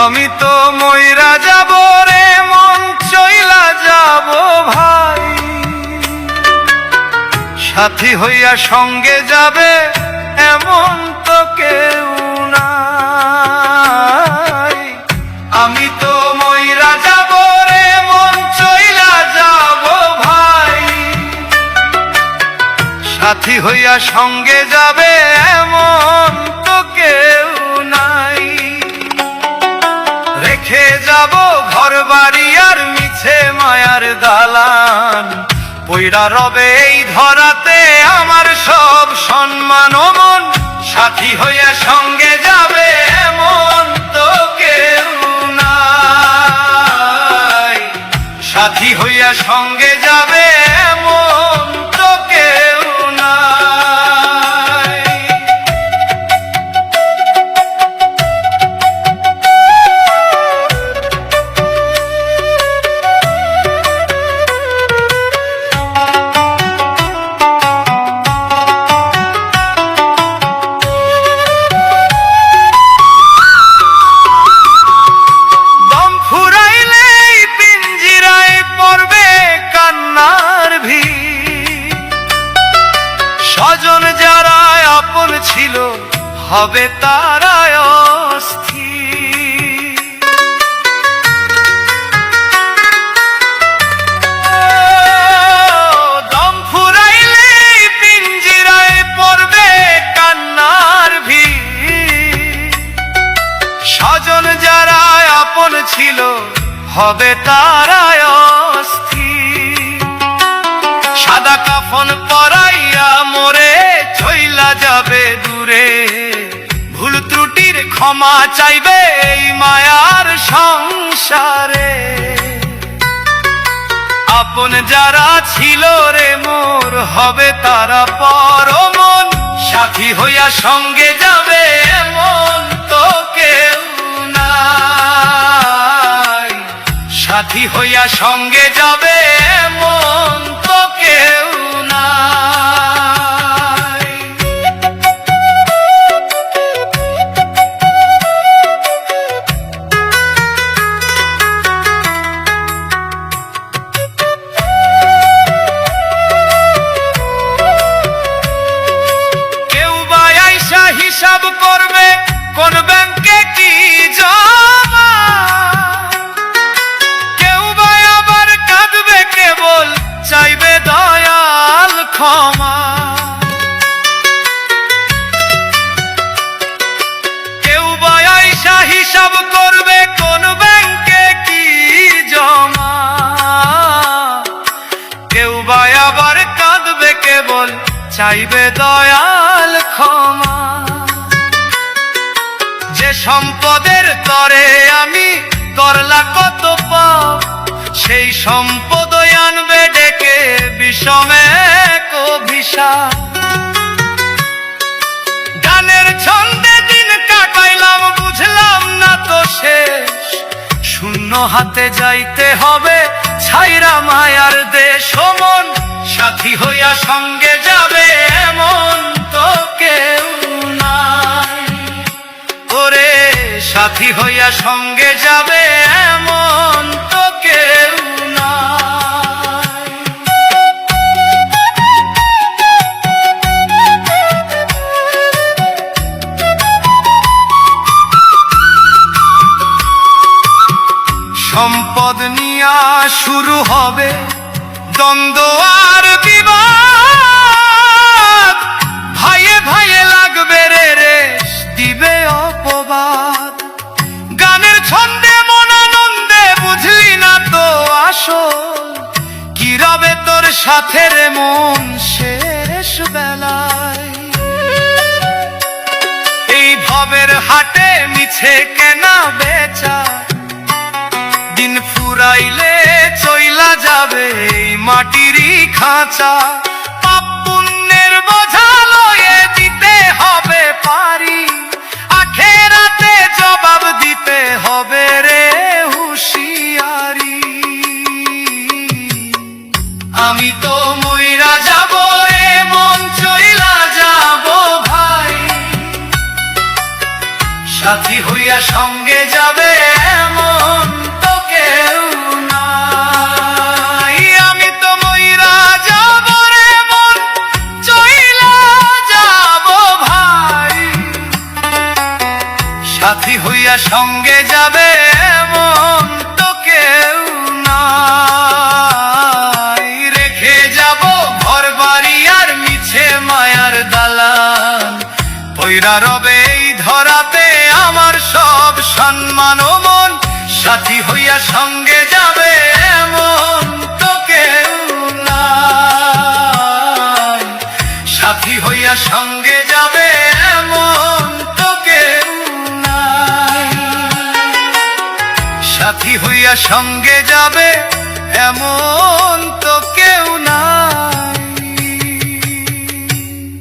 আমি তো মইরা যাব রে মন চইলা যাব ভাই, সাথী হইয়া সঙ্গে যাবে এমন তো কেউ নাই। আমি তো মইরা যাব রে মন চইলা যাব ভাই, সাথী হইয়া সঙ্গে যাবে এমন তো কেউ নাই। রেখে যাব ঘর বাড়ি আর মিছে মায়ার দালান, পইরা রবে এই ধরাতে আমার সব সম্মান ও মন, সাথী হইয়া সঙ্গে যাবে এমন তো কেউ নাই। সাথী হইয়া সঙ্গে যাবে এমন তো কেউ নাই। স্বজন যারা আপন ছিল হবে তারা অস্থির, দম ফুরাইলে পিঞ্জিরায় পড়বে কান্নার ভিড়। স্বজন যারা আপন ছিল হবে তারা অস্থির, সাদা কাফন পরাইয়া মোরে চইলা যাবে দূরে, ভুল ত্রুটির ক্ষমা চাইবে এই মায়ার সংসারে। আপন যারা ছিল রে মোর হবে তারা পর মন, সাথী হইয়া সঙ্গে যাবে এমন তো কেউ নাই। সাথী হইয়া সঙ্গে যাবে এমন তো কেউ নাই। কেউ বা আইসা হিসাব করবে কোন ব্যাংকে কি জমা, কেবল চাইবে দয়াল ক্ষমা। কেউ বা আইসা হিসাব করবে কোন ব্যাংকে কি জমা, কেউ বা আবার কাঁদবে কেবল চাইবে দয়াল ক্ষমা। যে সম্পদের তরে আমি করলা কত পাপ, সেই সম্পদ আনবে ডেকে বিষমে অভিশাপ। গানের ছন্দে দিন কাটাইলাম বুঝলাম না তো শেষ, শূন্য হাতে যাইতে হবে ছাইরা মায়ার দেশ ও মন, সাথী হইয়া সঙ্গে যাবে এমন তো কেউ নাই। ওরে সাথী হইয়া সঙ্গে যাবে এমন তো কেউ নাই। সম্পদ নিয়া শুরু হবে দ্বন্দ্ব আর বিবাদ, ভাইয়ে ভাইয়ে লাগবে রে রেশ দিবে অপবাদ। গানের ছন্দে মন আনন্দে বুঝলি না তো আসল, কি রবে তোর সাথে রে মন শেষ বেলায়। এই ভবের হাটে মিছে কেনা বেচা, দিন ফুরাইলে চইলা যাবে এই মাটিরই খাঁচা। পাপ পুণ্যের বোঝা লয়ে দিতে হবে পারি, আখেরাতে জবাব দিতে হবে রে হুঁশিয়ারি। আমি তো মইরা যাব রে মন চইলা যাব ভাই, সাথী হইয়া সঙ্গে যাবে এমন তো কেউ নাই। আমি তো মইরা যাব রে মন, চইলা যাব ভাই। সাথী হইয়া সঙ্গে যাবে এমন তো কেউ নাই। রেখে যাব ঘর বাড়ি আর মিছে মায়ার দালান, পইরা রবে এই ধরাতে আমার সব সম্মান ও মন। সাথী হইয়া সঙ্গে যাবে এমন তো কেউ নাই। সাথী হইয়া সঙ্গে যাবে এমন তো কেউ নাই। সাথী হইয়া সঙ্গে যাবে